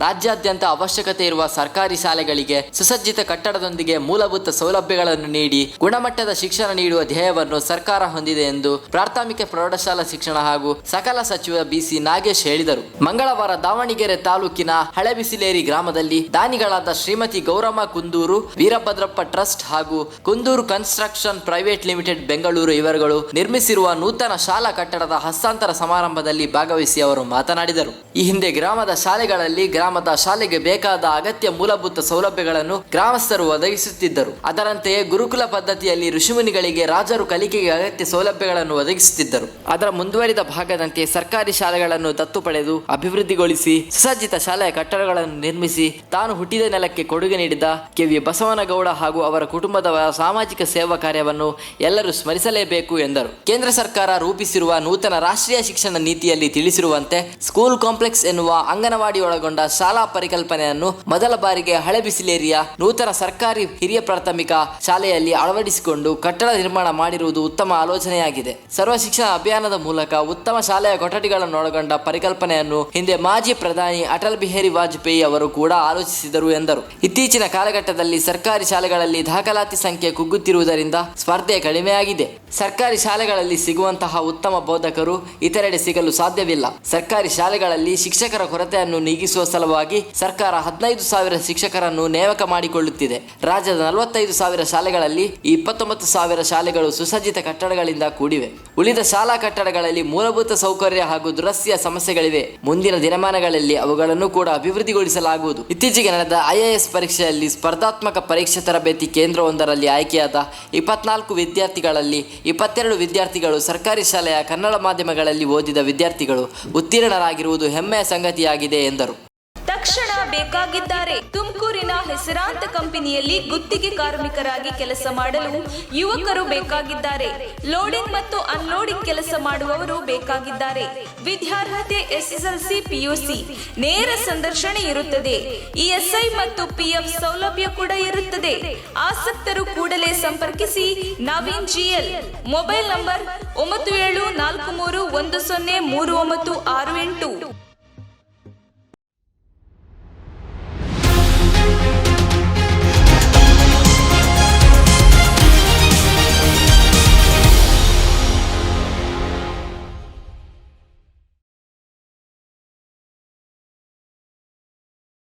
ರಾಜ್ಯಾದ್ಯಂತ ಅವಶ್ಯಕತೆ ಇರುವ ಸರ್ಕಾರಿ ಶಾಲೆಗಳಿಗೆ ಸುಸಜ್ಜಿತ ಕಟ್ಟಡದೊಂದಿಗೆ ಮೂಲಭೂತ ಸೌಲಭ್ಯಗಳನ್ನು ನೀಡಿ ಗುಣಮಟ್ಟದ ಶಿಕ್ಷಣ ನೀಡುವ ಧ್ಯೇಯವನ್ನು ಸರ್ಕಾರ ಹೊಂದಿದೆ ಎಂದು ಪ್ರಾಥಮಿಕ ಪ್ರೌಢಶಾಲಾ ಶಿಕ್ಷಣ ಹಾಗೂ ಸಕಲ ಸಚಿವ ಬಿಸಿ ನಾಗೇಶ್ ಹೇಳಿದರು. ಮಂಗಳವಾರ ದಾವಣಗೆರೆ ತಾಲೂಕಿನ ಹಳೆಬಿಸಿಲೇರಿ ಗ್ರಾಮದಲ್ಲಿ ದಾನಿಗಳಾದ ಶ್ರೀಮತಿ ಗೌರಮ್ಮ ಕುಂದೂರು, ವೀರಭದ್ರಪ್ಪ ಟ್ರಸ್ಟ್ ಹಾಗೂ Kunduru construction private limited Bengaluru ಇವರುಗಳು ನಿರ್ಮಿಸಿರುವ ನೂತನ ಶಾಲಾ ಕಟ್ಟಡದ ಹಸ್ತಾಂತರ ಸಮಾರಂಭದಲ್ಲಿ ಭಾಗವಹಿಸಿ ಅವರು ಮಾತನಾಡಿದರು. ಈ ಹಿಂದೆ ಗ್ರಾಮದ ಶಾಲೆಗಳಲ್ಲಿ ಗ್ರಾಮದ ಶಾಲೆಗೆ ಬೇಕಾದ ಅಗತ್ಯ ಮೂಲಭೂತ ಸೌಲಭ್ಯಗಳನ್ನು ಗ್ರಾಮಸ್ಥರು ಒದಗಿಸುತ್ತಿದ್ದರು. ಅದರಂತೆಯೇ ಗುರುಕುಲ ಪದ್ಧತಿಯಲ್ಲಿ ಋಷಿಮುನಿಗಳಿಗೆ ರಾಜರು ಕಲಿಕೆಗೆ ಅಗತ್ಯ ಸೌಲಭ್ಯಗಳನ್ನು ಒದಗಿಸುತ್ತಿದ್ದರು. ಅದರ ಮುಂದುವರಿದ ಭಾಗದಂತೆ ಸರ್ಕಾರಿ ಶಾಲೆಗಳನ್ನು ದತ್ತು ಪಡೆದು ಅಭಿವೃದ್ಧಿಗೊಳಿಸಿ ಸುಸಜ್ಜಿತ ಶಾಲೆಯ ಕಟ್ಟಡಗಳನ್ನು ನಿರ್ಮಿಸಿ ತಾನು ಹುಟ್ಟಿದ ನೆಲಕ್ಕೆ ಕೊಡುಗೆ ನೀಡಿದ ಕೆ.ವಿ. ಬಸವನಗೌಡ ಹಾಗೂ ಅವರ ಕುಟುಂಬದ ಸಾಮಾಜಿಕ ಸೇವಾ ಕಾರ್ಯವನ್ನು ಎಲ್ಲರೂ ಸ್ಮರಿಸಲೇಬೇಕು ಎಂದರು. ಕೇಂದ್ರ ಸರ್ಕಾರ ರೂಪಿಸಿರುವ ನೂತನ ರಾಷ್ಟ್ರೀಯ ಶಿಕ್ಷಣ ನೀತಿಯಲ್ಲಿ ತಿಳಿಸಿರುವಂತೆ ಸ್ಕೂಲ್ ಕಾಂಪ್ಲೆಕ್ಸ್ ಎನ್ನುವ ಅಂಗನವಾಡಿ ಒಳಗೊಂಡ ಶಾಲಾ ಪರಿಕಲ್ಪನೆಯನ್ನು ಮೊದಲ ಬಾರಿಗೆ ಹಳೆಬಿಸಿಲೇರಿಯ ನೂತನ ಸರ್ಕಾರಿ ಹಿರಿಯ ಪ್ರಾಥಮಿಕ ಶಾಲೆಯಲ್ಲಿ ಅಳವಡಿಸಿಕೊಂಡು ಕಟ್ಟಡ ನಿರ್ಮಾಣ ಮಾಡಿರುವುದು ಉತ್ತಮ ಆಲೋಚನೆಯಾಗಿದೆ. ಸರ್ವ ಶಿಕ್ಷಣ ಅಭಿಯಾನದ ಮೂಲಕ ಉತ್ತಮ ಶಾಲೆಯ ಕೊಠಡಿಗಳನ್ನು ಒಳಗೊಂಡ ಪರಿಕಲ್ಪನೆಯನ್ನು ಹಿಂದೆ ಮಾಜಿ ಪ್ರಧಾನಿ ಅಟಲ್ ಬಿಹಾರಿ ವಾಜಪೇಯಿ ಅವರು ಕೂಡ ಆಲೋಚಿಸಿದರು ಎಂದರು. ಇತ್ತೀಚಿನ ಕಾಲಘಟ್ಟದಲ್ಲಿ ಸರ್ಕಾರಿ ಶಾಲೆಗಳಲ್ಲಿ ದಾಖಲಾತಿ ಸಂಖ್ಯೆ ಕುಗ್ಗುತ್ತಿರುವುದರಿಂದ ಸ್ಪರ್ಧೆ ಕಡಿಮೆಯಾಗಿದೆ. ಸರ್ಕಾರಿ ಶಾಲೆಗಳಲ್ಲಿ ಸಿಗುವಂತಹ ಉತ್ತಮ ಬೋಧಕರು ಇತರೆಡೆ ಸಿಗಲು ಸಾಧ್ಯವಿಲ್ಲ. ಸರ್ಕಾರಿ ಶಾಲೆಗಳಲ್ಲಿ ಶಿಕ್ಷಕರ ಕೊರತೆಯನ್ನು ನೀಗಿಸುವ ಸಲುವಾಗಿ ಸರ್ಕಾರ 15,000 ಶಿಕ್ಷಕರನ್ನು ನೇಮಕ ಮಾಡಿಕೊಳ್ಳುತ್ತಿದೆ. ರಾಜ್ಯದ 45,000 ಶಾಲೆಗಳಲ್ಲಿ 29,000 ಶಾಲೆಗಳು ಸುಸಜ್ಜಿತ ಕಟ್ಟಡಗಳಿಂದ ಕೂಡಿವೆ. ಉಳಿದ ಶಾಲಾ ಕಟ್ಟಡಗಳಲ್ಲಿ ಮೂಲಭೂತ ಸೌಕರ್ಯ ಹಾಗೂ ದುರಸ್ತಿಯ ಸಮಸ್ಯೆಗಳಿವೆ. ಮುಂದಿನ ದಿನಮಾನಗಳಲ್ಲಿ ಅವುಗಳನ್ನು ಕೂಡ ಅಭಿವೃದ್ಧಿಗೊಳಿಸಲಾಗುವುದು. ಇತ್ತೀಚೆಗೆ ನಡೆದ IAS ಪರೀಕ್ಷೆಯಲ್ಲಿ ಸ್ಪರ್ಧಾತ್ಮಕ ಪರೀಕ್ಷೆ ತರಬೇತಿ ಕೇಂದ್ರವೊಂದರಲ್ಲಿ ಆಯ್ಕೆಯಾದ 24 ವಿದ್ಯಾರ್ಥಿಗಳಲ್ಲಿ 22 ವಿದ್ಯಾರ್ಥಿಗಳು ಸರ್ಕಾರಿ ಶಾಲೆಯ ಕನ್ನಡ ಮಾಧ್ಯಮಗಳಲ್ಲಿ ಓದಿದ ವಿದ್ಯಾರ್ಥಿಗಳು ಉತ್ತೀರ್ಣರಾಗಿರುವುದು ಹೆಮ್ಮೆಯ ಸಂಗತಿಯಾಗಿದೆ ಎಂದರು. ತಕ್ಷಣ ಬೇಕಾಗಿದ್ದಾರೆ. ತುಮಕೂರಿನ ಹೆಸರಾಂತ ಕಂಪನಿಯಲ್ಲಿ ಗುತ್ತಿಗೆ ಕಾರ್ಮಿಕರಾಗಿ ಕೆಲಸ ಮಾಡಲು ಯುವಕರು ಬೇಕಾಗಿದ್ದಾರೆ. ಲೋಡಿಂಗ್ ಮತ್ತು ಅನ್ಲೋಡಿಂಗ್ ಕೆಲಸ ಮಾಡುವವರು ಬೇಕಾಗಿದ್ದಾರೆ. ವಿದ್ಯಾರ್ಹತೆ SSLC PUC. ನೇರ ಸಂದರ್ಶನ ಇರುತ್ತದೆ. ESI ಮತ್ತು PF ಸೌಲಭ್ಯ ಕೂಡ ಇರುತ್ತದೆ. ಆಸಕ್ತರು ಕೂಡಲೇ ಸಂಪರ್ಕಿಸಿ. ನವೀನ್ GL. Mobile number 9743103968.